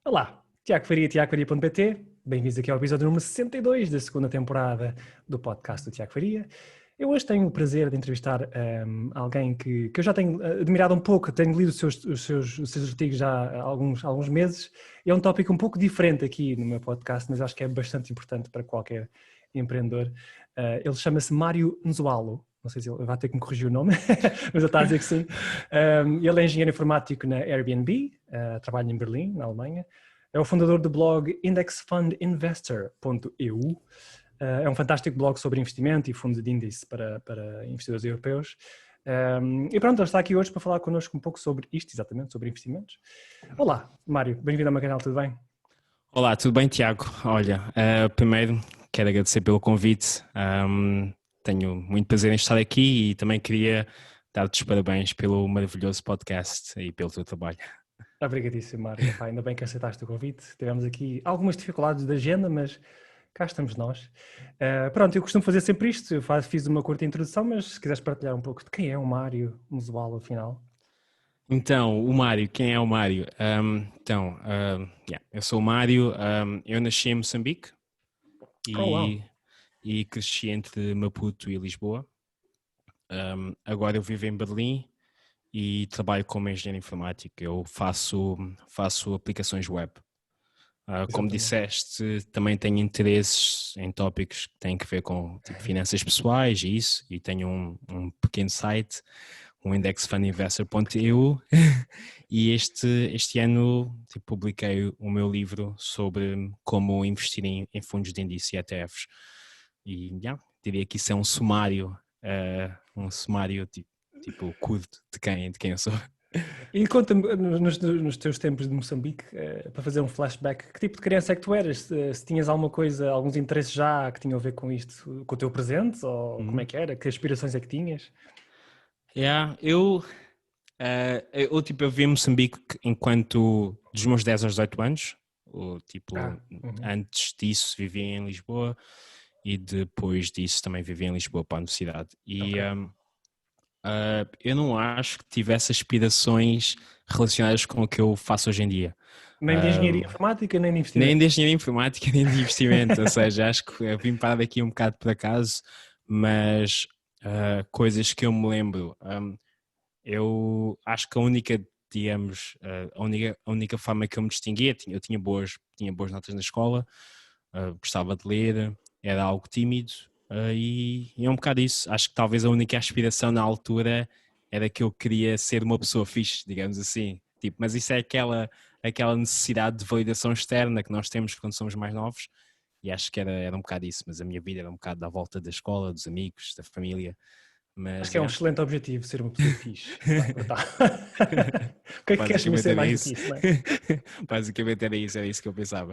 Olá, Tiago Faria, tiagofaria.pt. Bem-vindos aqui ao episódio número 62 da segunda temporada do podcast do Tiago Faria. Eu hoje tenho o prazer de entrevistar alguém que eu já tenho admirado um pouco, tenho lido os seus artigos já há alguns meses. É um tópico um pouco diferente aqui no meu podcast, mas acho que é bastante importante para qualquer empreendedor. Ele chama-se Mário Nzualo. Não sei se ele vai ter que me corrigir o nome, mas ele está a dizer que sim. Ele é engenheiro informático na Airbnb, trabalha em Berlim, na Alemanha. É o fundador do blog indexfundinvestor.eu. É um fantástico blog sobre investimento e fundos de índice para investidores europeus. E pronto, ele está aqui hoje para falar connosco um pouco sobre isto, exatamente, sobre investimentos. Olá, Mário, bem-vindo ao meu canal, tudo bem? Olá, tudo bem, Tiago? Olha, primeiro quero agradecer pelo convite. Tenho muito prazer em estar aqui e também queria dar-te os parabéns pelo maravilhoso podcast e pelo teu trabalho. Obrigadíssimo, Mário. Epá, ainda bem que aceitaste o convite. Tivemos aqui algumas dificuldades de agenda, mas cá estamos nós. Pronto, eu costumo fazer sempre isto. Fiz uma curta introdução, mas se quiseres partilhar um pouco de quem é o Mário Nzualo, afinal. Então, o Mário, quem é o Mário? Eu sou o Mário, eu nasci em Moçambique Oh, uau. e cresci entre Maputo e Lisboa. Agora eu vivo em Berlim e trabalho como engenheiro informático. Eu faço aplicações web. Como Exatamente. disseste, também tenho interesses em tópicos que têm a ver com tipo, finanças pessoais e isso, e tenho um pequeno site, o indexfundinvestor.eu, e este ano tipo, publiquei o meu livro sobre como investir em fundos de índice e ETFs. E diria que isso é um sumário tipo curto de quem eu sou. E conta-me, nos teus tempos de Moçambique, para fazer um flashback, que tipo de criança é que tu eras? Se tinhas alguma coisa, alguns interesses já que tinham a ver com isto, com o teu presente, ou como é Uhum. que era? Que aspirações é que tinhas? Eu vi Moçambique enquanto dos meus 10 aos 18 anos, Ah, uhum. antes disso vivia em Lisboa e depois disso também vivia em Lisboa para a universidade. Ok. Eu não acho que tivesse aspirações relacionadas com o que eu faço hoje em dia. Nem de engenharia informática, nem de Nem investimento. de engenharia informática, nem de investimento, ou seja, acho que eu vim parar aqui um bocado por acaso, mas coisas que eu me lembro. Eu acho que digamos, a única forma que eu me distinguia, eu tinha boas notas na escola, gostava de ler, era algo tímido, e é um bocado isso. Acho que talvez a única aspiração na altura era que eu queria ser uma pessoa fixe, digamos assim. Tipo, mas isso é aquela necessidade de validação externa que nós temos quando somos mais novos, e acho que era um bocado isso, mas a minha vida era um bocado à volta da escola, dos amigos, da família. Acho Mas, que é um excelente objetivo, ser uma pessoa fixe. Pá, brutal. O que é que queres Basicamente conhecer era mais do isso. que isso, não é? Basicamente era isso que eu pensava.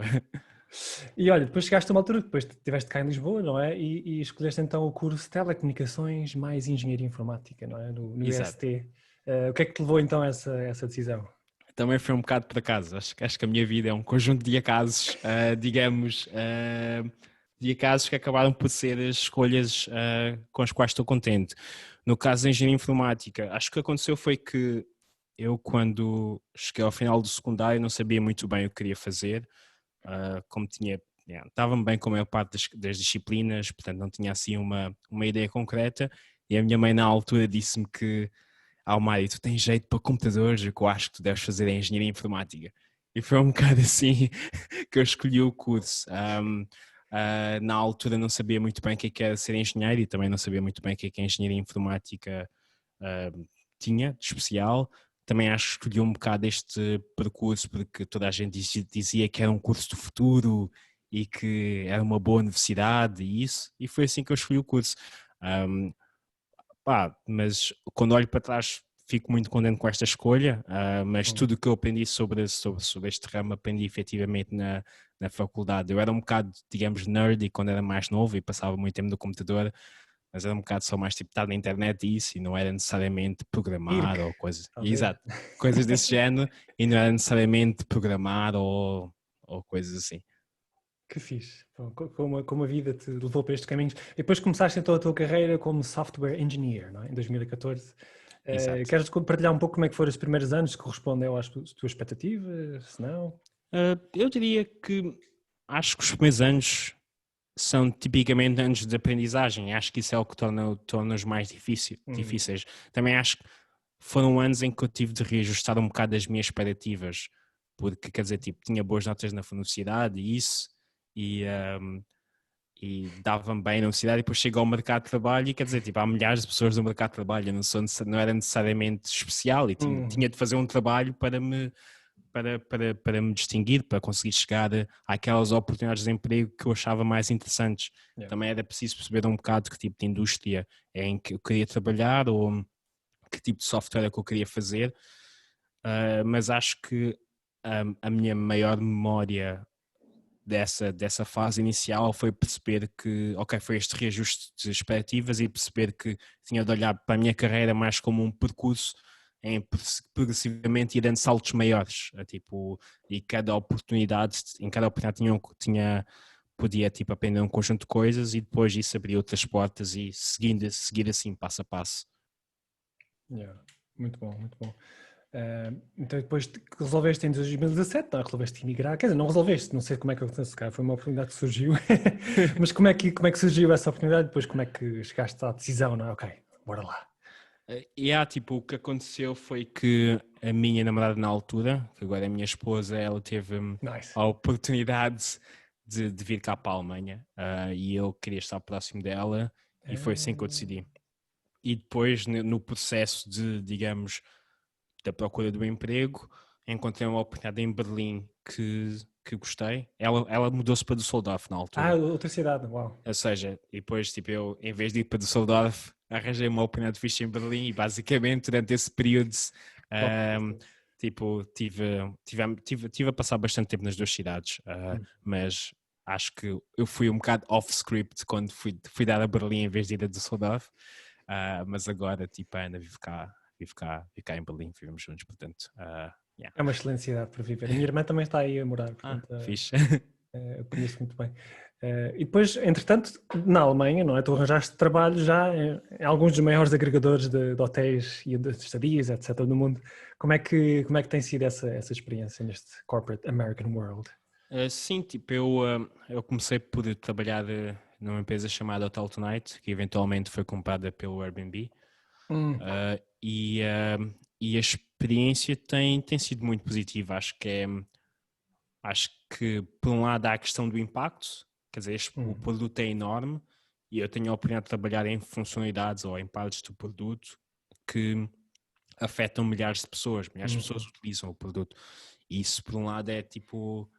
E olha, depois chegaste a uma altura, depois estiveste cá em Lisboa, não é? E escolheste então o curso de Telecomunicações mais Engenharia Informática, não é? No Exato. IST. O que é que te levou então a essa decisão? Também foi um bocado por acaso. Acho que a minha vida é um conjunto de acasos, de acasos que acabaram por ser as escolhas com as quais estou contente. No caso da engenharia informática, acho que o que aconteceu foi que eu, quando cheguei ao final do secundário, não sabia muito bem o que queria fazer. Como estava-me bem com a maior parte das disciplinas, portanto não tinha assim uma ideia concreta, e a minha mãe na altura disse-me que Mário, tu tens jeito para computadores, o que eu acho que tu deves fazer é engenharia informática. E foi um bocado assim que eu escolhi o curso. Na altura não sabia muito bem o que era ser engenheiro e também não sabia muito bem o que a engenharia informática tinha de especial. Também acho que escolhi um bocado este percurso porque toda a gente dizia que era um curso do futuro e que era uma boa universidade e isso, e foi assim que eu escolhi o curso. Um, mas quando olho para trás fico muito contente com esta escolha, mas Hum. tudo o que eu aprendi sobre este ramo aprendi efetivamente na faculdade. Eu era um bocado, digamos, nerd quando era mais novo e passava muito tempo no computador, mas era um bocado só mais tipo estar na internet e isso, e não era necessariamente programar IRC, ou coisas, talvez. exato, coisas desse género, e não era necessariamente programar ou coisas assim. Que fixe. Bom, como a vida te levou para estes caminhos. E depois começaste então a tua carreira como software engineer, não é? Em 2014. Exato. Queres partilhar um pouco como é que foram os primeiros anos? Se correspondem às tuas expectativas? Se não? Eu diria que acho que os primeiros anos são tipicamente anos de aprendizagem. Acho que isso é o que torna-os mais difíceis. Também acho que foram anos em que eu tive de reajustar um bocado as minhas expectativas, porque, quer dizer, tipo, tinha boas notas na universidade e isso, e dava-me bem na universidade, e depois chego ao mercado de trabalho e, quer dizer, tipo, há milhares de pessoas no mercado de trabalho, eu não era necessariamente especial e tinha de fazer um trabalho para me distinguir, para conseguir chegar àquelas oportunidades de emprego que eu achava mais interessantes. Yeah. Também era preciso perceber um bocado que tipo de indústria é em que eu queria trabalhar ou que tipo de software é que eu queria fazer, mas acho que a minha maior memória dessa fase inicial foi perceber que, ok, foi este reajuste de expectativas e perceber que tinha de olhar para a minha carreira mais como um percurso em progressivamente ir dando saltos maiores, tipo, e em cada oportunidade podia tipo, aprender um conjunto de coisas e depois isso abrir outras portas e seguir assim, passo a passo. Yeah. Muito bom, muito bom. Então depois que resolveste em 2017, não, resolveste emigrar, quer dizer, não resolveste, não sei como é que aconteceu, se calhar foi uma oportunidade que surgiu, mas como é que surgiu essa oportunidade, depois como é que chegaste à decisão, não é? Ok, bora lá. Tipo, o que aconteceu foi que a minha namorada na altura, que agora é a minha esposa, ela teve Nice. a oportunidade de vir cá para a Alemanha, e eu queria estar próximo dela e foi assim que eu decidi. E depois no processo digamos, da procura do emprego, encontrei uma oportunidade em Berlim que gostei. Ela mudou-se para Düsseldorf na altura. Outra cidade, uau. Ou seja, e depois tipo, eu, em vez de ir para Düsseldorf, arranjei uma oportunidade fixe em Berlim e basicamente durante esse período tipo, tive a passar bastante tempo nas duas cidades, mas acho que eu fui um bocado off-script quando fui dar a Berlim em vez de ir a Düsseldorf, mas agora tipo, a Ana vive cá em Berlim, vivemos juntos, portanto, yeah. É uma excelente cidade para viver. A minha irmã também está aí a morar, portanto, Fixe. eu conheço muito bem. E depois, entretanto, na Alemanha, não é? Tu arranjaste trabalho já em alguns dos maiores agregadores de hotéis e de estadias, etc. do mundo. Como é que tem sido essa experiência neste corporate American world? Sim, tipo, eu comecei por trabalhar numa empresa chamada Hotel Tonight, que eventualmente foi comprada pelo Airbnb. E a experiência tem sido muito positiva. Acho que por um lado há a questão do impacto, quer dizer, o produto é enorme e eu tenho a oportunidade de trabalhar em funcionalidades ou em partes do produto que afetam milhares de pessoas utilizam o produto. E isso por um lado é tipo,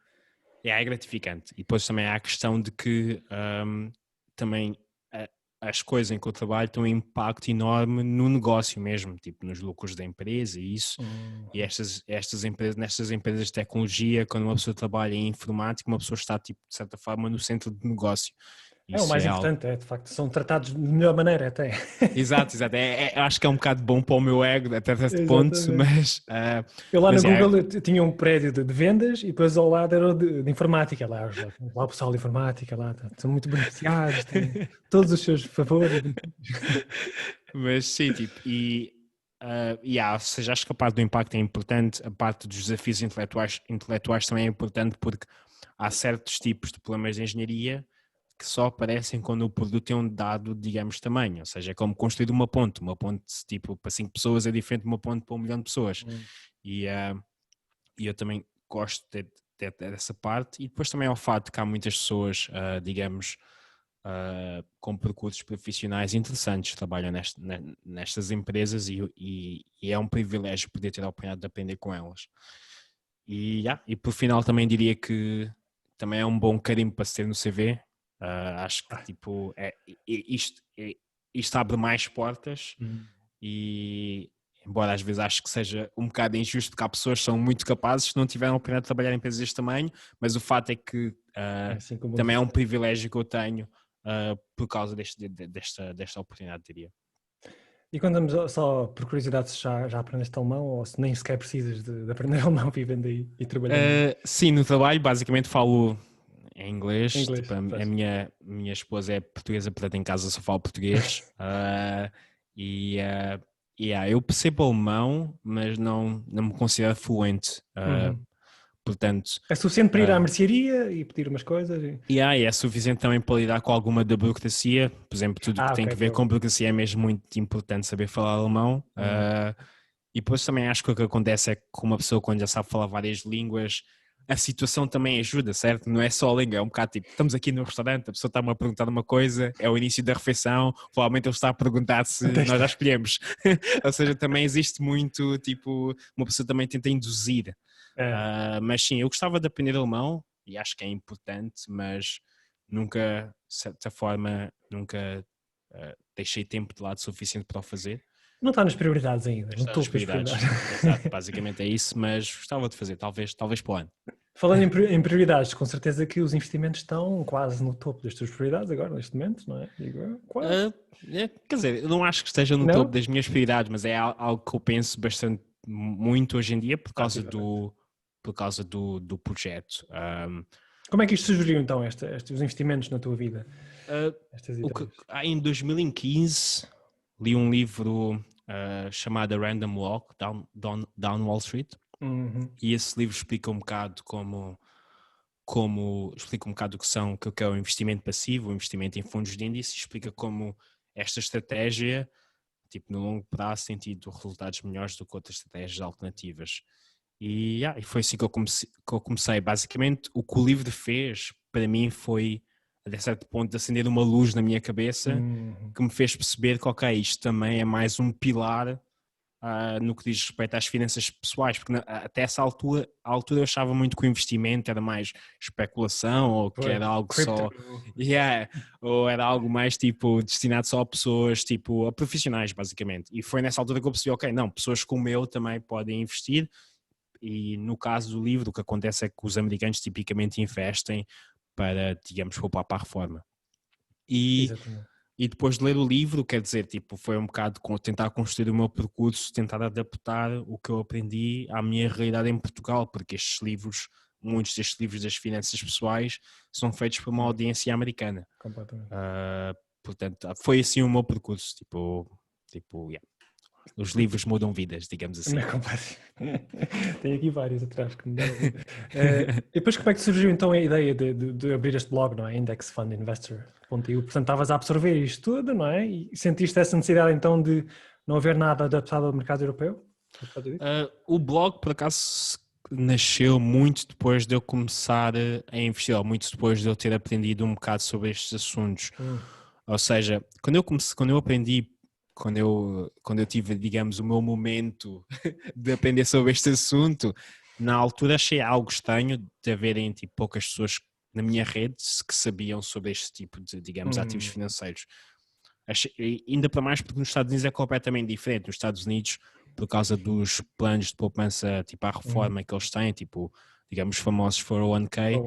é gratificante. E depois também há a questão de que também as coisas em que eu trabalho têm um impacto enorme no negócio mesmo, tipo nos lucros da empresa e isso. E nestas empresas de tecnologia, quando uma pessoa trabalha em informática, uma pessoa está, tipo, de certa forma, no centro do negócio. É o Isso mais é algo. importante, de facto, são tratados de melhor maneira até. Exato. Acho que é um bocado bom para o meu ego até certo ponto, Exatamente. Eu lá mas no Google eu tinha um prédio de vendas e depois ao lado era o de informática. Lá o pessoal de informática lá são muito beneficiados, têm todos os seus favores. Mas sim, tipo, ou seja, acho que a parte do impacto é importante, a parte dos desafios intelectuais também é importante porque há certos tipos de problemas de engenharia que só aparecem quando o produto tem um dado, digamos, tamanho, ou seja, é como construir uma ponte tipo para 5 pessoas é diferente de uma ponte para 1 milhão de pessoas. E eu também gosto dessa parte e depois também ao fato de que há muitas pessoas, digamos, com percursos profissionais interessantes, trabalham nestas empresas e é um privilégio poder ter a oportunidade de aprender com elas. E por final também diria que também é um bom carimbo para se ter no CV. Acho que tipo, isto abre mais portas e embora às vezes acho que seja um bocado injusto porque há pessoas que são muito capazes que não tiveram a oportunidade de trabalhar em empresas deste tamanho, mas o fato é que assim também é um privilégio que eu tenho por causa desta oportunidade, diria. E quando andamos só por curiosidade, se já aprendeste alemão ou se nem sequer precisas de aprender alemão vivendo aí e trabalhando? Sim, no trabalho basicamente falo em inglês. Em inglês, Tipo, a minha esposa é portuguesa, portanto em casa só falo português. Eu percebo alemão, mas não me considero fluente. portanto... É suficiente para ir à mercearia e pedir umas coisas? E é suficiente também para lidar com alguma da burocracia, por exemplo, tudo que tem que ver com burocracia é mesmo muito importante saber falar alemão. E depois também acho que o que acontece é que uma pessoa quando já sabe falar várias línguas, a situação também ajuda, certo? Não é só a língua, é um bocado tipo, estamos aqui no restaurante, a pessoa está-me a perguntar uma coisa, é o início da refeição, provavelmente ele está a perguntar se nós já escolhemos. Ou seja, também existe muito, tipo, uma pessoa também tenta induzir. Mas sim, eu gostava de aprender alemão, e acho que é importante, mas nunca, de certa forma, nunca deixei tempo de lado suficiente para o fazer. Não está nas prioridades ainda, não estou nas prioridades. Exato, basicamente é isso, mas gostava de fazer, talvez para o ano. Falando em prioridades, com certeza que os investimentos estão quase no topo das tuas prioridades agora, neste momento, não é? Digo, quase. Quer dizer, eu não acho que esteja no topo das minhas prioridades, mas é algo que eu penso bastante muito hoje em dia por causa do projeto. Como é que isto surgiu então, os investimentos na tua vida? Em 2015 li um livro chamado Random Walk, Down Wall Street, e esse livro explica um bocado explica um bocado o que é o investimento passivo, o investimento em fundos de índice, explica como esta estratégia, tipo, no longo prazo tem tido resultados melhores do que outras estratégias alternativas. E foi assim que eu comecei. Basicamente, o que o livro fez, para mim, foi, a certo ponto, acender uma luz na minha cabeça que me fez perceber que, ok, isto também é mais um pilar no que diz respeito às finanças pessoais, porque até essa altura eu achava muito que o investimento era mais especulação, ou que era algo só... ou era algo mais, tipo, destinado só a pessoas, tipo, a profissionais, basicamente. E foi nessa altura que eu percebi, ok, não, pessoas como eu também podem investir. E no caso do livro, o que acontece é que os americanos tipicamente investem para, digamos, poupar para a reforma. E depois de ler o livro, quer dizer, tipo, foi um bocado tentar construir o meu percurso, tentar adaptar o que eu aprendi à minha realidade em Portugal, porque muitos destes livros das finanças pessoais são feitos por uma audiência americana. Completamente. Portanto, foi assim o meu percurso, os livros mudam vidas, digamos assim. Tem aqui vários atrás que me deram vida. E depois como é que surgiu então a ideia de abrir este blog, não é? IndexFundInvestor.eu. Portanto, estavas a absorver isto tudo, não é? E sentiste essa necessidade então de não haver nada adaptado ao mercado europeu? O blog, por acaso, nasceu muito depois de eu começar a investir, ou muito depois de eu ter aprendido um bocado sobre estes assuntos. Ou seja, quando eu aprendi, quando eu tive, digamos, o meu momento de aprender sobre este assunto, na altura achei algo estranho de haverem tipo, poucas pessoas na minha rede que sabiam sobre este tipo de, digamos, ativos financeiros. Ainda para mais porque nos Estados Unidos é completamente diferente. Nos Estados Unidos, por causa dos planos de poupança, tipo a reforma que eles têm, tipo, digamos, os famosos 401k,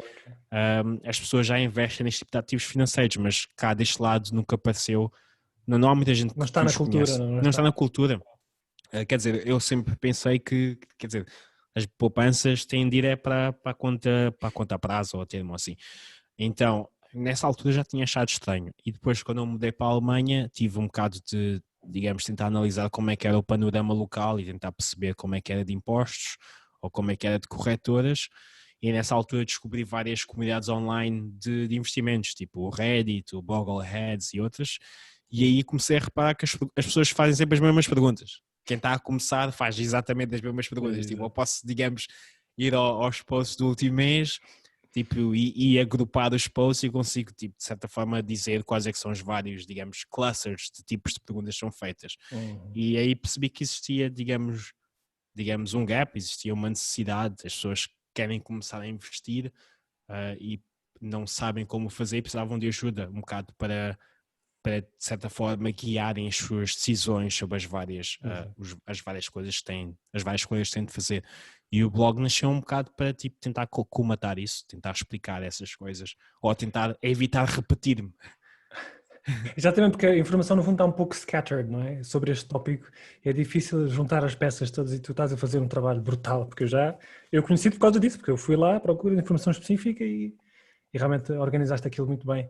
as pessoas já investem neste tipo de ativos financeiros, mas cá deste lado nunca apareceu. Não há muita gente que está na cultura. Não está na cultura. Quer dizer, eu sempre pensei que, quer dizer, as poupanças têm de ir para a conta a prazo ou a termo assim. Então, nessa altura já tinha achado estranho. E depois, quando eu mudei para a Alemanha, tive um bocado de, digamos, tentar analisar como é que era o panorama local e tentar perceber como é que era de impostos ou como é que era de corretoras. E nessa altura descobri várias comunidades online de investimentos, tipo o Reddit, o Bogleheads e outras. E aí comecei a reparar que as pessoas fazem sempre as mesmas perguntas. Quem está a começar faz exatamente as mesmas perguntas. Tipo, eu posso, digamos, ir aos posts do último mês, tipo, e agrupar os posts e consigo, tipo, de certa forma, dizer quais é que são os vários, digamos, clusters de tipos de perguntas que são feitas. E aí percebi que existia, digamos, um gap, existia uma necessidade, as pessoas querem começar a investir e não sabem como fazer e precisavam de ajuda um bocado para de certa forma guiarem as suas decisões sobre as várias coisas que têm, as várias coisas que têm de fazer. E o blog nasceu um bocado para tipo, tentar comatar isso, tentar explicar essas coisas, ou tentar evitar repetir-me. Exatamente, porque a informação no fundo está um pouco scattered, não é? Sobre este tópico é difícil juntar as peças todas e tu estás a fazer um trabalho brutal, porque eu conheci por causa disso, porque eu fui lá à procura de informação específica e e realmente organizaste aquilo muito bem.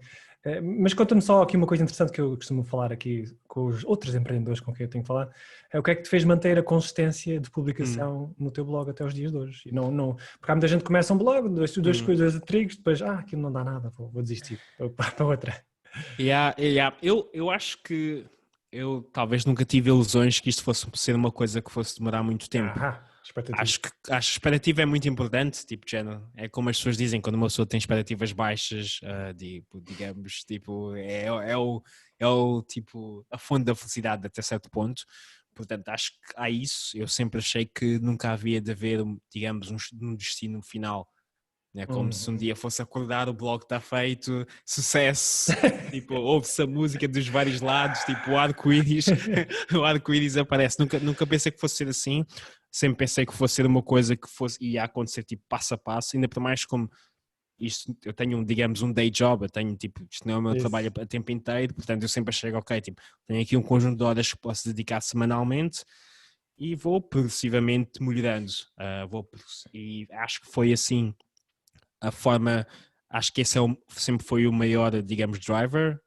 Mas conta-me só aqui uma coisa interessante que eu costumo falar aqui com os outros empreendedores com quem eu tenho que falar, é o que é que te fez manter a consistência de publicação no teu blog até os dias de hoje? E não, porque há muita gente que começa um blog, duas coisas de trigos, depois, aquilo não dá nada, vou desistir para outra. Eu acho que eu talvez nunca tive ilusões que isto fosse ser uma coisa que fosse demorar muito tempo. Expectativa. Acho que a expectativa é muito importante, tipo, género, é como as pessoas dizem, quando uma pessoa tem expectativas baixas, digamos, tipo, tipo, a fonte da felicidade até certo ponto. Portanto, acho que há isso. Eu sempre achei que nunca havia de haver, digamos, um destino final. É como se um dia fosse acordar, o blog está feito, sucesso, tipo, ouve-se a música dos vários lados, tipo, o arco-íris, o arco-íris aparece. Nunca pensei que fosse ser assim, sempre pensei que fosse ser uma coisa que ia acontecer tipo passo a passo, ainda por mais como isto, eu tenho, digamos, um day job, eu tenho, tipo, isto não é o meu trabalho a tempo inteiro, portanto eu sempre achei, ok, tipo, tenho aqui um conjunto de horas que posso dedicar semanalmente e vou progressivamente melhorando, e acho que foi assim a forma, acho que esse sempre foi o maior, digamos, driver,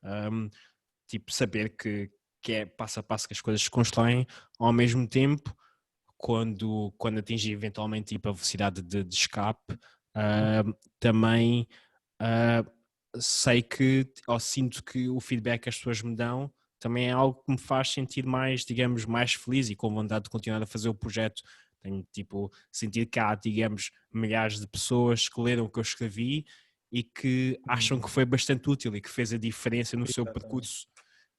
tipo, saber que é passo a passo que as coisas se constroem, ao mesmo tempo, quando atingir eventualmente tipo, a velocidade de escape, também sei que, ou sinto que o feedback que as pessoas me dão também é algo que me faz sentir mais, digamos, mais feliz e com vontade de continuar a fazer o projeto. Tenho, tipo, sentir que há, digamos, milhares de pessoas que leram o que eu escrevi e que acham que foi bastante útil e que fez a diferença no seu percurso.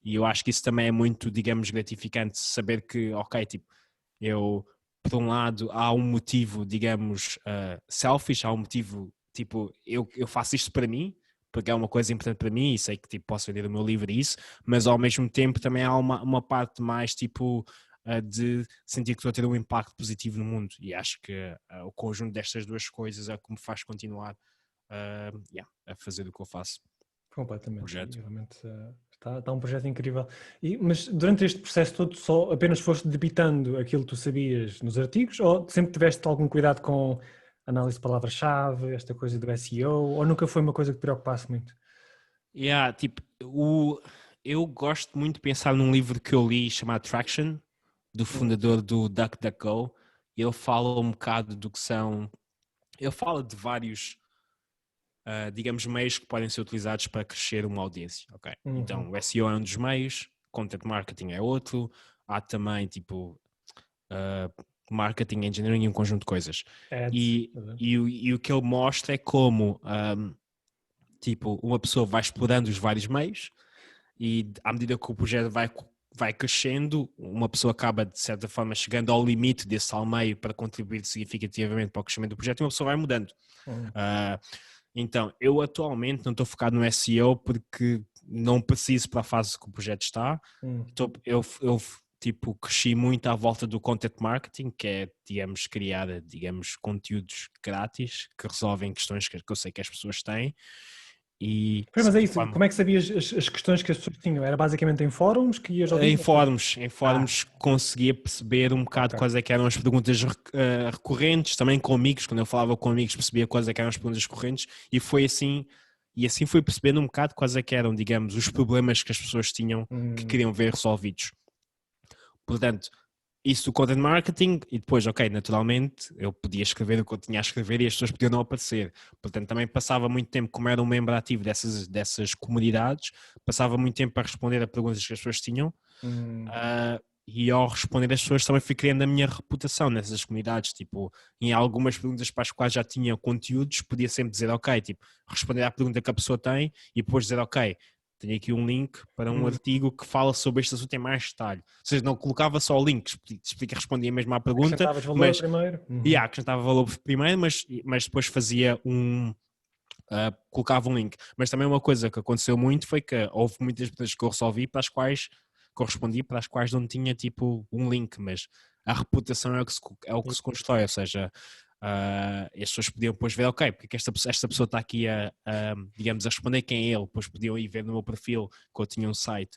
E eu acho que isso também é muito, digamos, gratificante, saber que, ok, tipo, eu, por um lado, há um motivo, digamos, selfish, há um motivo, tipo, eu faço isto para mim, porque é uma coisa importante para mim e sei que tipo, posso vender o meu livro e isso, mas ao mesmo tempo também há uma parte mais tipo de sentir que estou a ter um impacto positivo no mundo e acho que o conjunto destas duas coisas é o que me faz continuar a fazer o que eu faço. Completamente, Projeto. realmente está um projeto incrível. Mas durante este processo todo só apenas foste debitando aquilo que tu sabias nos artigos ou sempre tiveste algum cuidado com análise de palavra-chave, esta coisa do SEO, ou nunca foi uma coisa que te preocupasse muito? Tipo, eu gosto muito de pensar num livro que eu li chamado Traction, do fundador do DuckDuckGo. Ele fala um bocado do que são... Ele fala de vários, digamos, meios que podem ser utilizados para crescer uma audiência. Okay? Então, o SEO é um dos meios, Content Marketing é outro, há também, tipo, Marketing Engineering e um conjunto de coisas. E o que ele mostra é como... tipo, uma pessoa vai explorando os vários meios e à medida que o projeto vai crescendo, uma pessoa acaba, de certa forma, chegando ao limite desse tal meio para contribuir significativamente para o crescimento do projeto e uma pessoa vai mudando. Então, eu atualmente não estou focado no SEO porque não preciso para a fase que o projeto está. Eu tipo, cresci muito à volta do content marketing, que é, digamos, criar, digamos, conteúdos grátis que resolvem questões que eu sei que as pessoas têm. E, Mas é isso, como é que sabias as questões que as pessoas tinham? Era basicamente em fóruns que ias ouvir? Em fóruns conseguia perceber um bocado quais é que eram as perguntas recorrentes, também com amigos, quando eu falava com amigos percebia quais é que eram as perguntas recorrentes e foi assim, fui percebendo um bocado quais é que eram, digamos, os problemas que as pessoas tinham que queriam ver resolvidos. Portanto, isso do content marketing e depois, ok, naturalmente eu podia escrever o que eu tinha a escrever e as pessoas podiam não aparecer. Portanto, também passava muito tempo, como era um membro ativo dessas comunidades, passava muito tempo a responder a perguntas que as pessoas tinham e ao responder as pessoas também fui criando a minha reputação nessas comunidades, tipo, em algumas perguntas para as quais já tinha conteúdos, podia sempre dizer, ok, tipo, responder à pergunta que a pessoa tem e depois dizer, ok, tenho aqui um link para um artigo que fala sobre este assunto em mais detalhe. Ou seja, não colocava só o link, respondia mesmo à pergunta, Acrescentavas valor mas primeiro? acrescentava valor primeiro, mas depois fazia colocava um link. Mas também uma coisa que aconteceu muito foi que houve muitas perguntas que eu resolvi para as quais correspondi, para as quais não tinha tipo um link, mas a reputação é o que se constrói, ou seja, as pessoas podiam depois ver, ok, porque esta pessoa está aqui digamos, a responder quem é ele, depois podiam ir ver no meu perfil que eu tinha um site.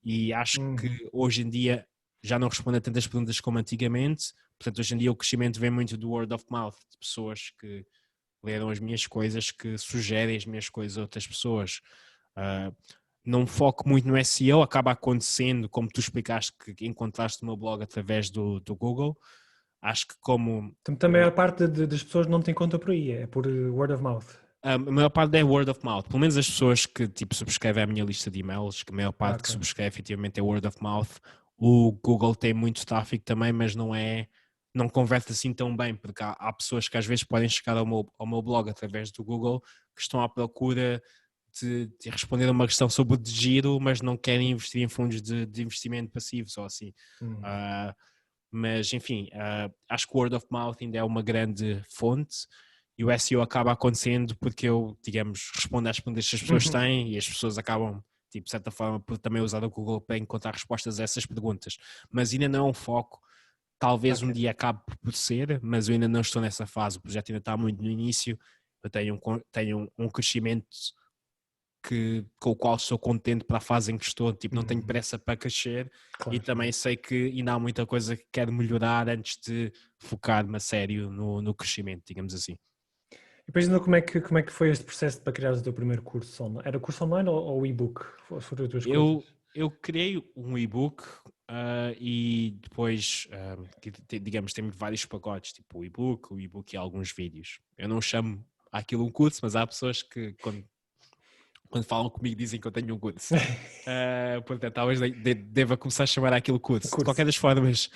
E acho que hoje em dia já não respondo a tantas perguntas como antigamente, portanto hoje em dia o crescimento vem muito do word of mouth, de pessoas que leram as minhas coisas, que sugerem as minhas coisas a outras pessoas. Não foco muito no SEO, acaba acontecendo, como tu explicaste, que encontraste o meu blog através do Google. Acho que como... Também a maior parte das pessoas não tem conta por aí, é por word of mouth. A maior parte é word of mouth. Pelo menos as pessoas que tipo, subscrevem a minha lista de e-mails, que a maior parte que Ok. subscreve efetivamente é word of mouth. O Google tem muito tráfego também, mas não converte assim tão bem, porque há pessoas que às vezes podem chegar ao meu blog através do Google que estão à procura de responder a uma questão sobre o giro, mas não querem investir em fundos de investimento passivo, só assim. Mas enfim, acho que o word of mouth ainda é uma grande fonte e o SEO acaba acontecendo porque eu, digamos, respondo às perguntas que as pessoas têm e as pessoas acabam, tipo, de certa forma, por também usar o Google para encontrar respostas a essas perguntas. Mas ainda não é um foco. Talvez um dia acabe por ser, mas eu ainda não estou nessa fase. O projeto ainda está muito no início. Eu tenho um crescimento com o qual estou contente para a fase em que estou. Tipo, não tenho pressa para crescer. Claro. E também sei que ainda há muita coisa que quero melhorar antes de focar-me a sério no crescimento, digamos assim. E depois ainda como é que foi este processo para criar o teu primeiro curso online? Era curso online ou e-book? Foram as duas coisas? Eu criei um e-book e depois, digamos, temos vários pacotes, tipo o e-book e alguns vídeos. Eu não chamo aquilo um curso, mas há pessoas que quando falam comigo dizem que eu tenho um curso. Portanto, talvez deva começar a chamar aquilo curso. De qualquer das formas,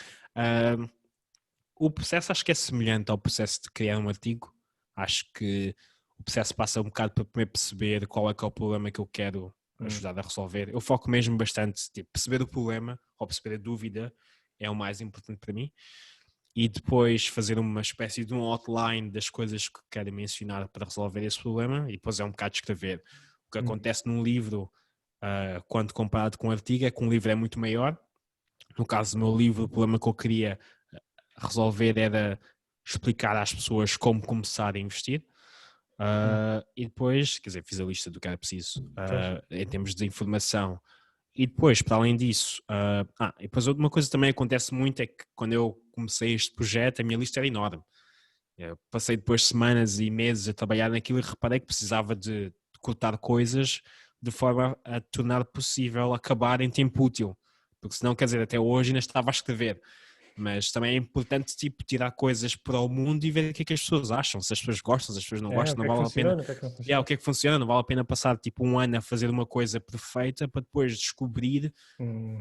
o processo acho que é semelhante ao processo de criar um artigo. Acho que o processo passa um bocado para primeiro perceber qual é que é o problema que eu quero ajudar a resolver. Eu foco mesmo bastante, tipo, perceber o problema ou perceber a dúvida é o mais importante para mim. E depois fazer uma espécie de um outline das coisas que quero mencionar para resolver esse problema e depois é um bocado escrever. O que acontece num livro, quando comparado com um artigo, é que um livro é muito maior. No caso do meu livro, o problema que eu queria resolver era explicar às pessoas como começar a investir. E depois, quer dizer, fiz a lista do que era preciso em termos de informação. E depois, para além disso, e depois uma coisa que também acontece muito é que quando eu comecei este projeto, a minha lista era enorme. Eu passei depois semanas e meses a trabalhar naquilo e reparei que precisava de cortar coisas de forma a tornar possível acabar em tempo útil. Porque senão, quer dizer, até hoje ainda estava a escrever. Mas também é importante tipo, tirar coisas para o mundo e ver o que é que as pessoas acham. Se as pessoas gostam, se as pessoas não O gostam, que não é que vale a pena. funciona, o que é que não O funciona? que é que funciona? Não vale a pena passar tipo um ano a fazer uma coisa perfeita para depois descobrir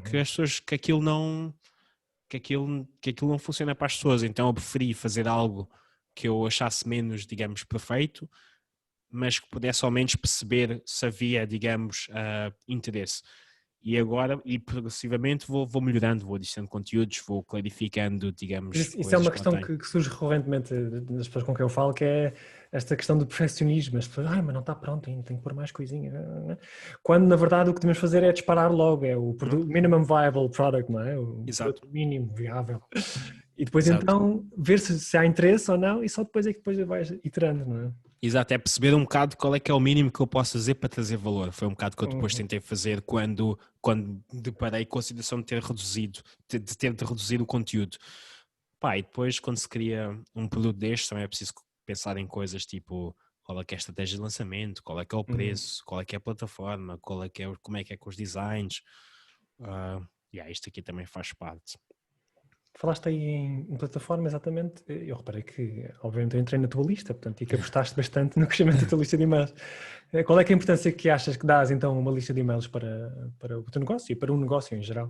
que as pessoas que aquilo não funciona para as pessoas. Então eu preferi fazer algo que eu achasse menos, digamos, perfeito, mas que pudesse ao menos perceber se havia, digamos, interesse. E agora, e progressivamente, vou melhorando, vou adicionando conteúdos, vou clarificando, digamos, Isso é coisas uma que lá questão tenho. que surge recorrentemente das pessoas com quem eu falo, que é esta questão do perfeccionismo. As pessoas, mas não está pronto ainda, tem que pôr mais coisinha. Quando, na verdade, o que devemos fazer é disparar logo, é o minimum viable product, não é? O Exato, produto mínimo viável. E depois, exato. então, ver se há interesse ou não, e só depois é que depois vais iterando, não é? Exato, é perceber um bocado qual é que é o mínimo que eu posso fazer para trazer valor. Foi um bocado que eu depois tentei fazer quando deparei com a situação de ter reduzido, de ter de reduzir o conteúdo. Pá, e depois quando se cria um produto deste também é preciso pensar em coisas tipo qual é que é a estratégia de lançamento, qual é que é o preço, qual é que é a plataforma, como é que é com os designs. Isto aqui também faz parte. Falaste aí em plataforma, exatamente. Eu reparei que, obviamente, eu entrei na tua lista, portanto, e que apostaste bastante no crescimento da tua lista de e-mails. Qual é que é a importância que achas que dás, então, uma lista de e-mails para o teu negócio e para um negócio em geral?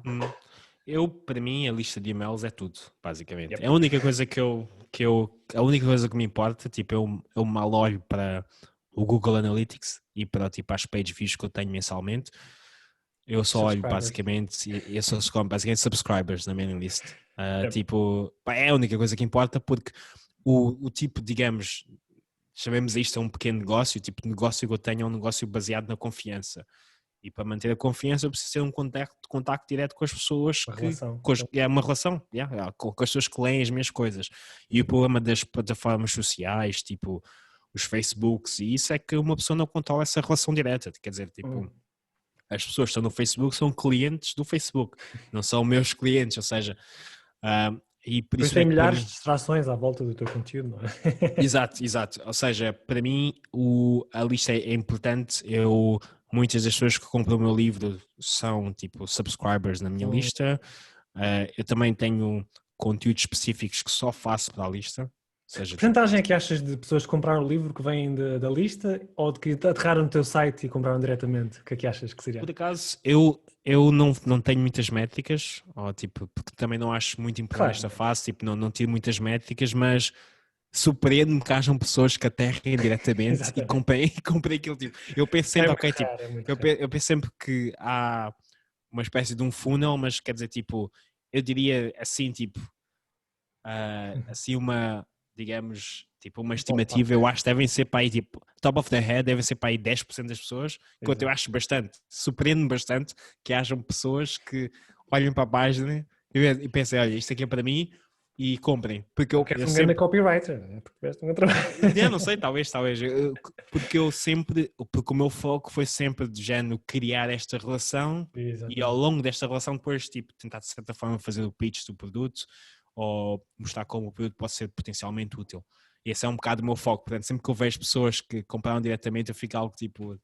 Para mim, a lista de e-mails é tudo, basicamente. É Yep. a única coisa a única coisa que me importa, tipo, eu mal olho para o Google Analytics e para, tipo, as page views que eu tenho mensalmente. Eu só olho, Subscribers. basicamente, eu só escolho, basicamente, subscribers na mailing list. Yep. Tipo, pá, é a única coisa que importa porque o tipo, digamos, chamemos isto a um pequeno negócio, o tipo de negócio que eu tenho é um negócio baseado na confiança. E para manter a confiança eu preciso ter um contacto direto com as pessoas Uma relação. é uma relação, com as pessoas que leem as minhas coisas. E o problema das plataformas sociais, tipo os Facebooks, e isso é que uma pessoa não controla essa relação direta. Quer dizer, tipo, as pessoas que estão no Facebook são clientes do Facebook, não são meus clientes, ou seja, E por Depois isso tem é que para milhares de mim... distrações à volta do teu conteúdo, não é? Exato, exato. Ou seja, para mim a lista é importante. Muitas das pessoas que compram o meu livro são tipo subscribers na minha lista. Eu também tenho conteúdos específicos que só faço para a lista. Ou Que seja, tipo, porcentagem é que achas de pessoas que compraram o livro que vêm da lista ou de que aterraram no teu site e compraram diretamente? O que é que achas que seria? por acaso, eu não tenho muitas métricas, ou, tipo, porque também não acho muito importante Claro, esta fase, tipo, não tiro muitas métricas, mas surpreende-me que hajam pessoas que aterrem diretamente e exatamente. comprem, e comprem aquilo. Tipo, eu penso É sempre, muito ok, tipo, raro, é muito raro. eu penso sempre que há uma espécie de um funnel, mas quer dizer, tipo, eu diria assim, tipo, assim uma, digamos, tipo uma Ballpark. estimativa, eu acho que devem ser para aí, tipo, top of the head, devem ser para aí 10% das pessoas, enquanto eu Exato. acho bastante, surpreende-me bastante que hajam pessoas que olhem para a página e pensem, olha, isto aqui é para mim e comprem, porque Porque és eu um grande sempre, copywriter, é porque tiveste um trabalho. eu não sei, talvez, porque eu sempre, porque o meu foco foi sempre de género criar esta relação e ao Exatamente. longo desta relação depois, tipo, tentar de certa forma fazer o pitch do produto ou mostrar como o produto pode ser potencialmente útil. E esse é um bocado o meu foco, portanto, sempre que eu vejo pessoas que compraram diretamente, eu fico algo tipo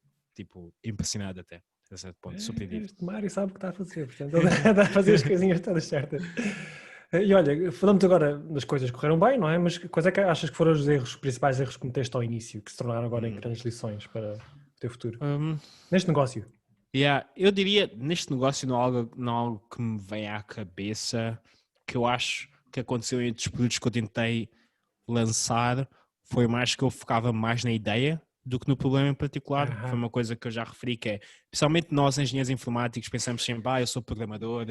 impressionado até, a certo ponto, surpreendido. Este Mário sabe o que está a fazer, portanto, ele está a fazer as coisinhas todas certas. E olha, falamos agora das coisas que correram bem, não é? Mas quais é que achas que foram os erros, os principais erros que cometeste ao início, que se tornaram agora em Hum. grandes lições para o teu futuro? Um, Neste negócio. yeah, eu diria, neste negócio não há algo que me venha à cabeça que eu acho que aconteceu em outros produtos que eu tentei lançar, foi mais que eu focava mais na ideia do que no problema em particular. Foi Aham. uma coisa que eu já referi que é, principalmente nós engenheiros informáticos pensamos sempre, eu sou programador,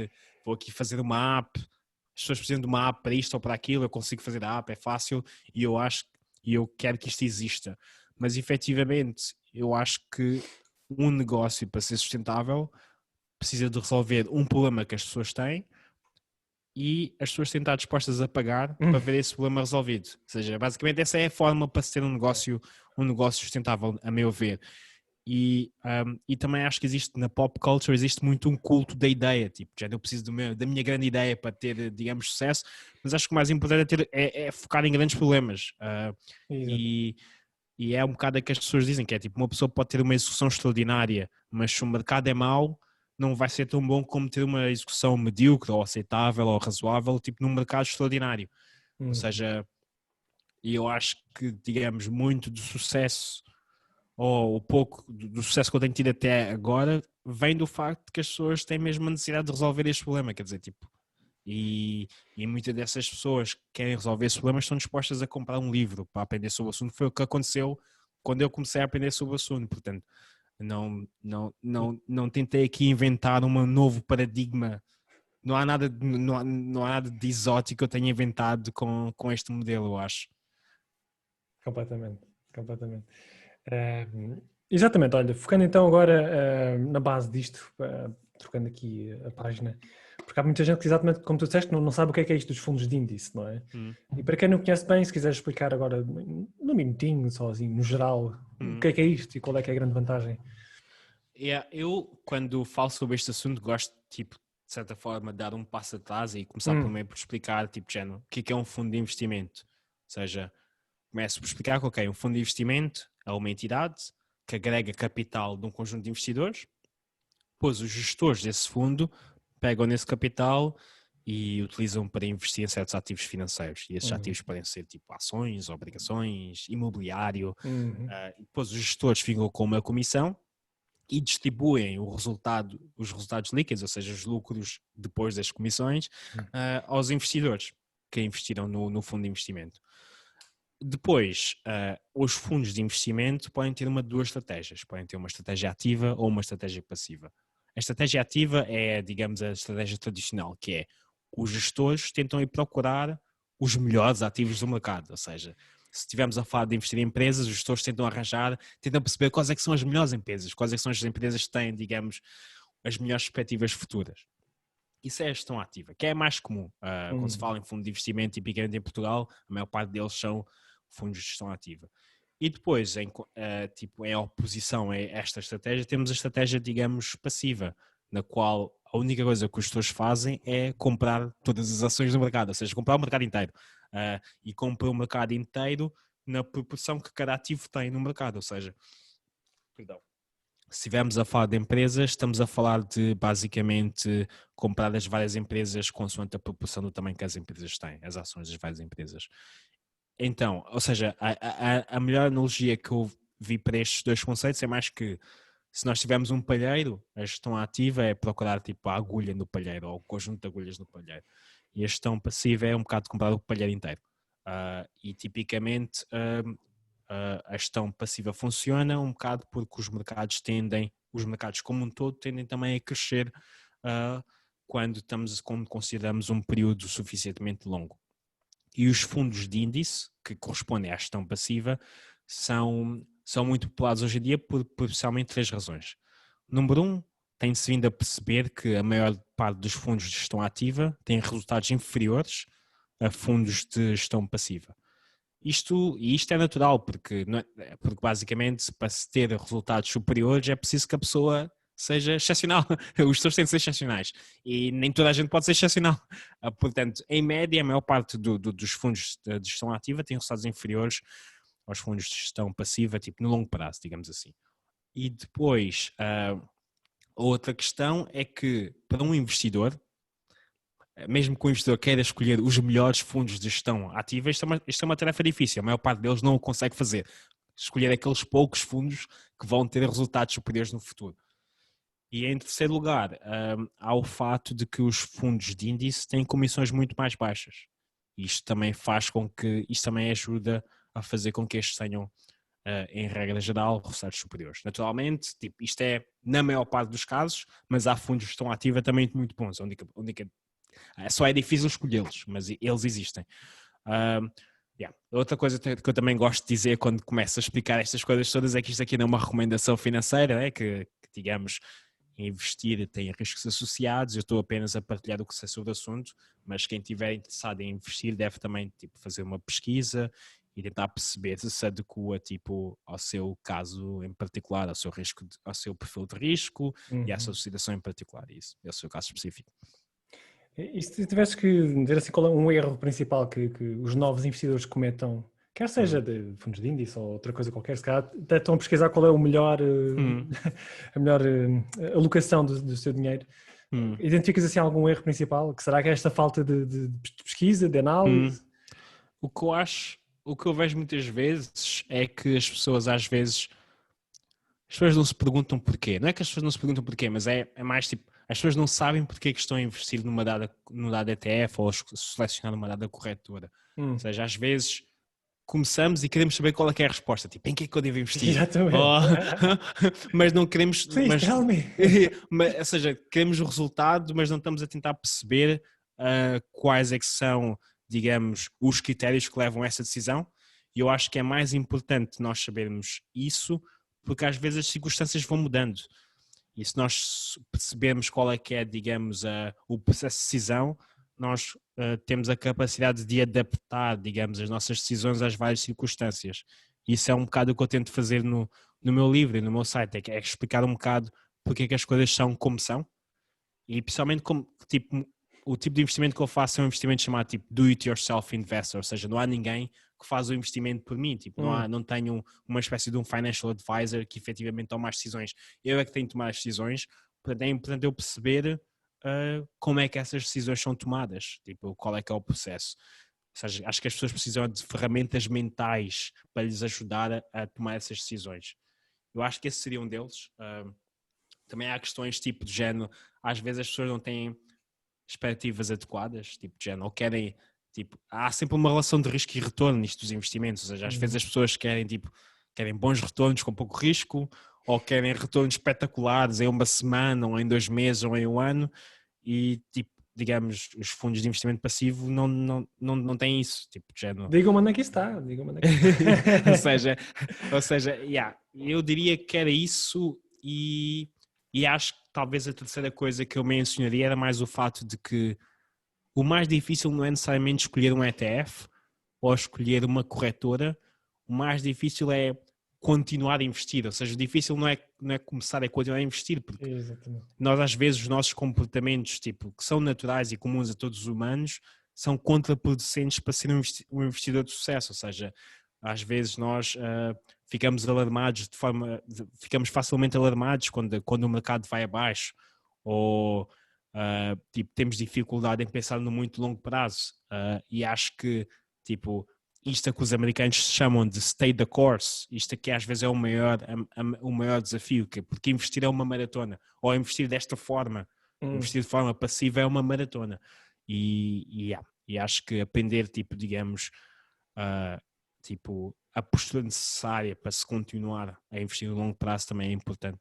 vou aqui fazer uma app, as pessoas precisam de uma app para isto ou para aquilo, eu consigo fazer a app, é fácil e eu acho e eu quero que isto exista. Mas efetivamente, eu acho que um negócio para ser sustentável precisa de resolver um problema que as pessoas têm e as pessoas têm de estar dispostas a pagar para ver esse problema resolvido. Ou seja, basicamente essa é a forma para se ter um negócio sustentável, a meu ver. E também acho que existe na pop culture, existe muito um culto da ideia, tipo, já eu preciso da minha grande ideia para ter, digamos, sucesso, mas acho que o mais importante é focar em grandes problemas. Exato. E, e é um bocado o que as pessoas dizem, que é tipo, uma pessoa pode ter uma execução extraordinária, mas se o mercado é mau, não vai ser tão bom como ter uma execução medíocre ou aceitável ou razoável, tipo num mercado extraordinário. Ou Uhum. seja, eu acho que, digamos, muito do sucesso ou o pouco do sucesso que eu tenho tido até agora vem do facto de que as pessoas têm mesmo a necessidade de resolver este problema, quer dizer, tipo, e muitas dessas pessoas que querem resolver esses problemas estão dispostas a comprar um livro para aprender sobre o assunto. Foi o que aconteceu quando eu comecei a aprender sobre o assunto, portanto, não tentei aqui inventar um novo paradigma. Não há nada de exótico que eu tenha inventado com este modelo, eu acho. Completamente, completamente. Exatamente, olha, focando então agora na base disto, trocando aqui a página, porque há muita gente que, exatamente como tu disseste, não sabe o que é isto dos fundos de índice, não é? Hum, E para quem não conhece bem, se quiseres explicar agora, num minutinho, só assim, no geral, o hum. que é isto e qual é que é a grande vantagem? Eu, quando falo sobre este assunto, gosto, tipo, de certa forma, de dar um passo atrás e começar Hum, primeiro por explicar, tipo, de género, o que é um fundo de investimento. Ou seja, começo por explicar que, ok, um fundo de investimento é uma entidade que agrega capital de um conjunto de investidores, depois os gestores desse fundo pegam nesse capital e utilizam para investir em certos ativos financeiros. E esses hum, ativos podem ser tipo ações, obrigações, imobiliário. uhum, E depois os gestores ficam com uma comissão e distribuem os resultados líquidos, ou seja, os lucros depois das comissões, hum, aos investidores que investiram no fundo de investimento. Depois, os fundos de investimento podem ter uma de duas estratégias. Podem ter uma estratégia ativa ou uma estratégia passiva. A estratégia ativa é, digamos, a estratégia tradicional, que é os gestores tentam ir procurar os melhores ativos do mercado. Ou seja, se estivermos a falar de investir em empresas, os gestores tentam perceber quais é que são as melhores empresas, quais é que são as empresas que têm, digamos, as melhores perspectivas futuras. Isso é a gestão ativa, que é mais comum. Quando se uhum, fala em fundo de investimento, tipicamente em Portugal, a maior parte deles são fundos de gestão ativa. E depois, em oposição a esta estratégia, temos a estratégia, digamos, passiva, na qual a única coisa que os gestores fazem é comprar todas as ações do mercado, ou seja, comprar o mercado inteiro. E compram o mercado inteiro na proporção que cada ativo tem no mercado, ou seja, perdão. Se estivermos a falar de empresas, estamos a falar de basicamente comprar as várias empresas consoante a proporção do tamanho que as empresas têm, as ações das várias empresas. Então, ou seja, a melhor analogia que eu vi para estes dois conceitos é mais que se nós tivermos um palheiro, a gestão ativa é procurar tipo a agulha no palheiro ou o conjunto de agulhas no palheiro. E a gestão passiva é um bocado de comprar o palheiro inteiro. E tipicamente a gestão passiva funciona um bocado porque os mercados como um todo tendem também a crescer quando consideramos um período suficientemente longo. E os fundos de índice, que correspondem à gestão passiva, são muito populares hoje em dia por especialmente 3 razões. Número 1, tem-se vindo a perceber que a maior parte dos fundos de gestão ativa têm resultados inferiores a fundos de gestão passiva. Isto é natural, porque basicamente para se ter resultados superiores é preciso que a pessoa seja excepcional. Os gestores têm de ser excepcionais e nem toda a gente pode ser excepcional. Portanto, em média, a maior parte dos fundos de gestão ativa têm resultados inferiores aos fundos de gestão passiva, tipo no longo prazo, digamos assim. E depois, a outra questão é que para um investidor, mesmo que o investidor queira escolher os melhores fundos de gestão ativa, isto é uma tarefa difícil, a maior parte deles não o consegue fazer. Escolher aqueles poucos fundos que vão ter resultados superiores no futuro. E em terceiro lugar, há o fato de que os fundos de índice têm comissões muito mais baixas. Isto também ajuda a fazer com que estes tenham, em regra geral, resultados superiores. Naturalmente, isto é na maior parte dos casos, mas há fundos de gestão ativa também muito bons, só é difícil escolhê-los, mas eles existem. Outra coisa que eu também gosto de dizer quando começo a explicar estas coisas todas é que isto aqui não é uma recomendação financeira, que digamos, investir tem riscos associados. Eu estou apenas a partilhar o que sei sobre o assunto, mas quem estiver interessado em investir deve também fazer uma pesquisa e tentar perceber se se adequa ao seu caso em particular, ao seu risco, ao seu perfil de risco e à sua situação em particular. Isso é o seu caso específico. E se tivesse que dizer assim qual é um erro principal que os novos investidores cometam, quer seja de fundos de índice ou outra coisa qualquer, se calhar até estão a pesquisar qual é o melhor, a melhor alocação do seu dinheiro, identificas assim algum erro principal? Que será que é esta falta de pesquisa, de análise? O que eu vejo muitas vezes é que as pessoas às vezes não se perguntam porquê. Não é que as pessoas não se perguntam porquê, mas é mais as pessoas não sabem porque é que estão a investir num dado ETF ou selecionar uma dada corretora. Ou seja, às vezes começamos e queremos saber qual é que é a resposta. Em que é que eu devo investir? Exatamente. Mas não queremos... Please tell me. Ou seja, queremos o resultado, mas não estamos a tentar perceber quais é que são, digamos, os critérios que levam a essa decisão. E eu acho que é mais importante nós sabermos isso, porque às vezes as circunstâncias vão mudando. E se nós percebermos qual é que é, digamos, o processo de decisão, nós temos a capacidade de adaptar, digamos, as nossas decisões às várias circunstâncias. Isso é um bocado o que eu tento fazer no meu livro e no meu site, é explicar um bocado porque é que as coisas são como são. E principalmente o tipo de investimento que eu faço é um investimento chamado do-it-yourself investor, ou seja, não há ninguém que faz o investimento por mim, não tenho uma espécie de um financial advisor que efetivamente toma as decisões. Eu é que tenho que tomar as decisões, portanto é importante eu perceber como é que essas decisões são tomadas, qual é que é o processo. Ou seja, acho que as pessoas precisam de ferramentas mentais para lhes ajudar a tomar essas decisões. Eu acho que esse seria um deles. Também há questões de género, às vezes as pessoas não têm expectativas adequadas, de género, ou querem, há sempre uma relação de risco e retorno nisto dos investimentos, ou seja, às vezes as pessoas querem bons retornos com pouco risco, ou querem retornos espetaculares em uma semana, ou em 2 meses, ou em um ano, e digamos, os fundos de investimento passivo não têm isso, de género. Digam-me onde é que está, ou seja, eu diria que era isso. E acho que talvez a terceira coisa que eu mencionaria era mais o fato de que o mais difícil não é necessariamente escolher um ETF ou escolher uma corretora. O mais difícil é continuar a investir. Ou seja, o difícil não é começar a continuar a investir, porque Exatamente. nós às vezes os nossos comportamentos, tipo, que são naturais e comuns a todos os humanos, são contraproducentes para ser um investidor de sucesso. Ou seja, às vezes nós ficamos alarmados ficamos facilmente alarmados quando o mercado vai abaixo, ou tipo, temos dificuldade em pensar no muito longo prazo, e acho que tipo, isto é que os americanos chamam de stay the course, isto aqui às vezes é o maior desafio, porque investir é uma maratona, ou investir desta forma, investir de forma passiva é uma maratona, e acho que aprender, tipo, digamos, tipo, a postura necessária para se continuar a investir no longo prazo também é importante.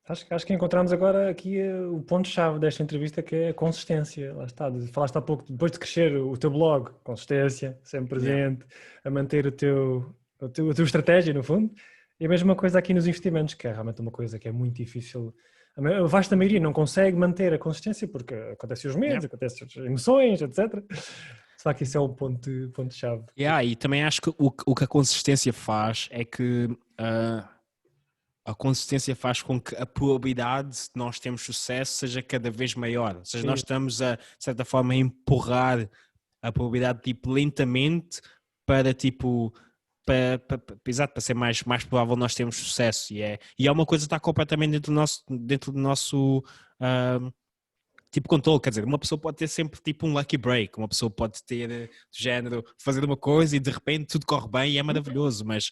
Acho que encontramos agora aqui o ponto-chave desta entrevista, que é a consistência. Lá está, falaste há pouco, depois de crescer o teu blog, consistência, sempre presente, a manter a tua estratégia, no fundo. E a mesma coisa aqui nos investimentos, que é realmente uma coisa que é muito difícil. A vasta maioria não consegue manter a consistência porque acontecem os medos, acontecem as emoções, etc. Só que isso é o ponto-chave. E também acho que o que a consistência faz é que a consistência faz com que a probabilidade de nós termos sucesso seja cada vez maior. Ou seja, nós estamos de certa forma, a empurrar a probabilidade, tipo, lentamente para, tipo, para ser mais provável nós termos sucesso. E é uma coisa que está completamente dentro do nosso tipo controle. Quer dizer, uma pessoa pode ter sempre tipo um lucky break, uma pessoa pode ter do género, fazer uma coisa e de repente tudo corre bem e é maravilhoso, mas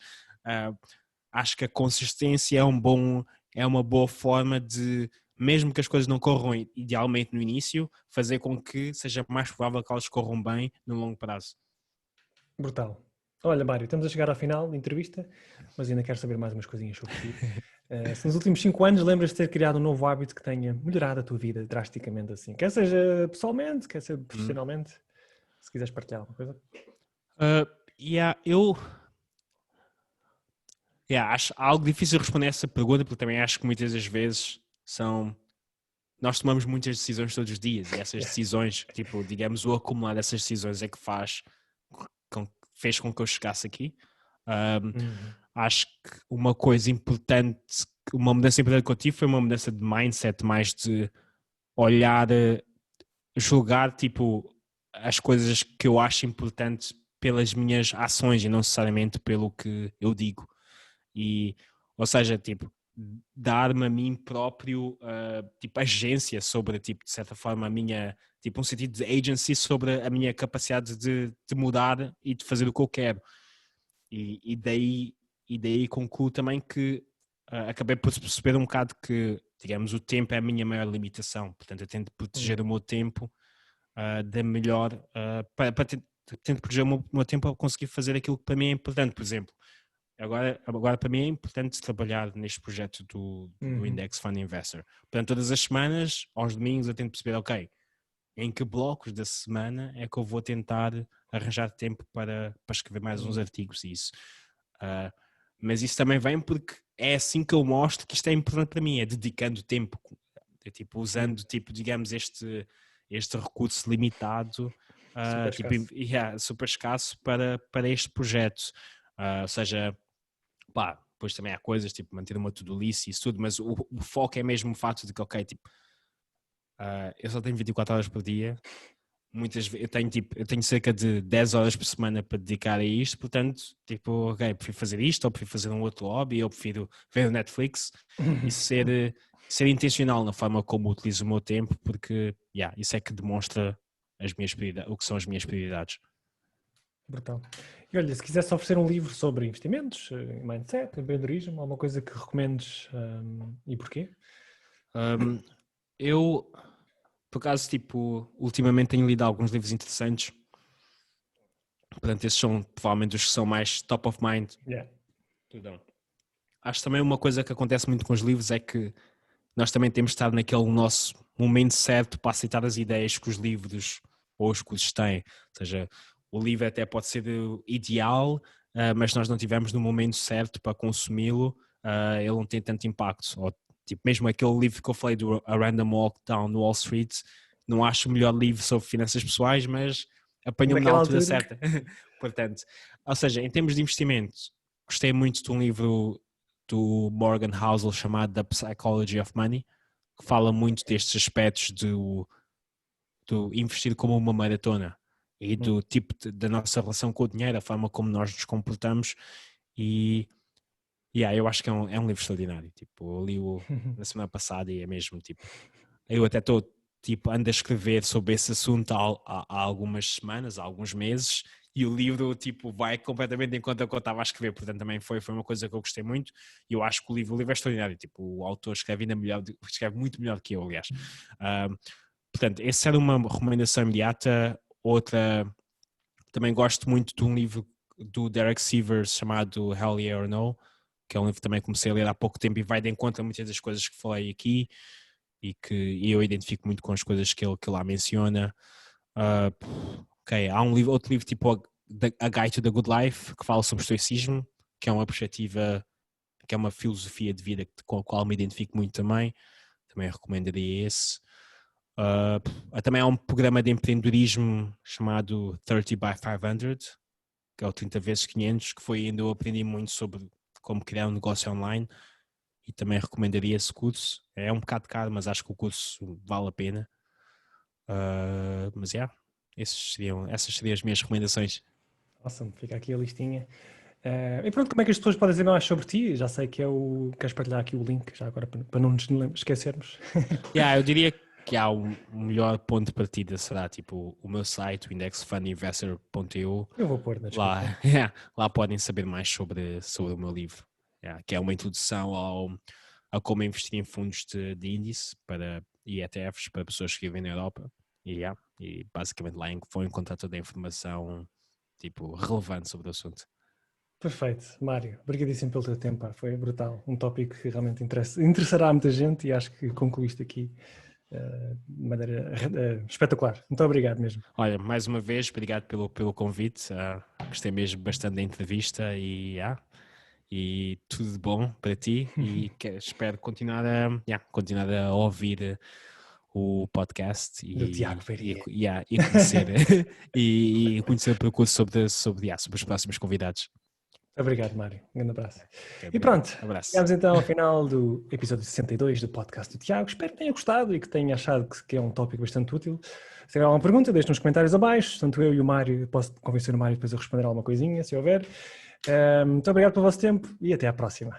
acho que a consistência é uma boa forma de, mesmo que as coisas não corram idealmente no início, fazer com que seja mais provável que elas corram bem no longo prazo. Brutal. Olha, Mário, estamos a chegar ao final da entrevista, mas ainda quero saber mais umas coisinhas sobre ti. Se nos últimos 5 anos lembras de ter criado um novo hábito que tenha melhorado a tua vida drasticamente assim, quer seja pessoalmente, quer seja profissionalmente, se quiseres partilhar alguma coisa. Acho algo difícil responder essa pergunta, porque também acho que muitas das vezes nós tomamos muitas decisões todos os dias, e essas decisões, tipo, digamos, o acumular dessas decisões é que fez com que eu chegasse aqui. Acho que uma coisa importante, uma mudança importante que eu tive foi uma mudança de mindset, mais de olhar, julgar, tipo, as coisas que eu acho importantes pelas minhas ações e não necessariamente pelo que eu digo. Ou seja, tipo, dar-me a mim próprio tipo, agência sobre, tipo, de certa forma, a minha, tipo, um sentido de agency sobre a minha capacidade de mudar e de fazer o que eu quero. E daí concluo também que acabei por perceber um bocado que, digamos, o tempo é a minha maior limitação. Portanto, eu tento proteger o meu tempo da melhor, tento proteger o meu tempo para conseguir fazer aquilo que para mim é importante. Por exemplo, agora para mim é importante trabalhar neste projeto do Index Fund Investor. Portanto, todas as semanas, aos domingos, eu tento perceber, ok, em que blocos da semana é que eu vou tentar arranjar tempo para escrever mais uns artigos e isso. Mas isso também vem porque é assim que eu mostro que isto é importante para mim, é dedicando tempo, tipo, usando, tipo, digamos, este recurso limitado, super escasso para este projeto. Ou seja, depois também há coisas, tipo, manter uma to-do list e isso tudo, mas o foco é mesmo o fato de que, ok, tipo, eu só tenho 24 horas por dia, muitas vezes eu tenho cerca de 10 horas por semana para dedicar a isto, portanto, tipo, ok, prefiro fazer isto, ou prefiro fazer um outro hobby, ou prefiro ver Netflix e ser intencional na forma como utilizo o meu tempo, porque isso é que demonstra o que são as minhas prioridades. Brutal. E olha, se quisesse oferecer um livro sobre investimentos, mindset, empreendedorismo, alguma coisa que recomendes e porquê? Eu, por acaso, tipo, ultimamente tenho lido alguns livros interessantes. Portanto, esses são provavelmente os que são mais top of mind. Acho também uma coisa que acontece muito com os livros é que nós também temos de estar naquele nosso momento certo para aceitar as ideias que os livros ou os cursos têm. Ou seja, o livro até pode ser ideal, mas se nós não estivermos no momento certo para consumi-lo, ele não tem tanto impacto. Ou, tipo, mesmo aquele livro que eu falei do A Random Walk Down Wall Street, não acho o melhor livro sobre finanças pessoais, mas apanhou-me na altura certa. Portanto, ou seja, em termos de investimento, gostei muito de um livro do Morgan Housel chamado The Psychology of Money, que fala muito destes aspectos do investir como uma maratona e do tipo da nossa relação com o dinheiro, a forma como nós nos comportamos. E eu acho que é um livro extraordinário. Tipo, eu li-o na semana passada e é mesmo tipo, eu até estou tipo, ando a escrever sobre esse assunto há algumas semanas, há alguns meses, e o livro tipo, vai completamente em conta do que eu estava a escrever, portanto também foi uma coisa que eu gostei muito, e eu acho que o livro é extraordinário, tipo, o autor escreve ainda melhor, escreve muito melhor do que eu, aliás. Portanto, essa era uma recomendação imediata. Outra, também gosto muito de um livro do Derek Sivers chamado Hell Yeah or No, que é um livro que também comecei a ler há pouco tempo e vai de encontro a muitas das coisas que falei aqui e que eu identifico muito com as coisas que ele lá menciona. Ok, há outro livro tipo A Guide to the Good Life, que fala sobre estoicismo, que é uma perspectiva, que é uma filosofia de vida com a qual me identifico muito também recomendaria esse. Também há um programa de empreendedorismo chamado 30 by 500, que é o 30 vezes 500, que foi onde eu aprendi muito sobre como criar um negócio online, e também recomendaria esse curso. É um bocado caro, mas acho que o curso vale a pena. Mas essas seriam as minhas recomendações. Awesome, fica aqui a listinha. E pronto, como é que as pessoas podem saber mais sobre ti? Já sei que queres partilhar aqui o link, já agora, para não nos esquecermos. Eu diria que há o melhor ponto de partida será tipo o meu site, o indexfundinvestor.eu. Eu vou pôr na descrição. Lá podem saber mais sobre o meu livro, que é uma introdução a como investir em fundos de índice e ETFs para pessoas que vivem na Europa. E basicamente lá vão encontrar toda a informação tipo, relevante sobre o assunto. Perfeito, Mário, obrigadíssimo pelo teu tempo, pá. Foi brutal, um tópico que realmente interessará a muita gente e acho que concluíste aqui de maneira espetacular. Muito obrigado mesmo. Olha, mais uma vez, obrigado pelo convite, gostei mesmo bastante da entrevista e tudo de bom para ti e espero continuar a ouvir o podcast Do Tiago Faria. e conhecer e conhecer o percurso sobre os próximos convidados. Obrigado, Mário. Um grande abraço. Okay, e pronto, abraço. chegamos então ao final do episódio 62 do podcast do Tiago. Espero que tenha gostado e que tenha achado que é um tópico bastante útil. Se tiver alguma pergunta, deixe nos comentários abaixo. Tanto eu e o Mário, posso convencer o Mário depois a responder alguma coisinha, se houver. Muito obrigado pelo vosso tempo e até à próxima.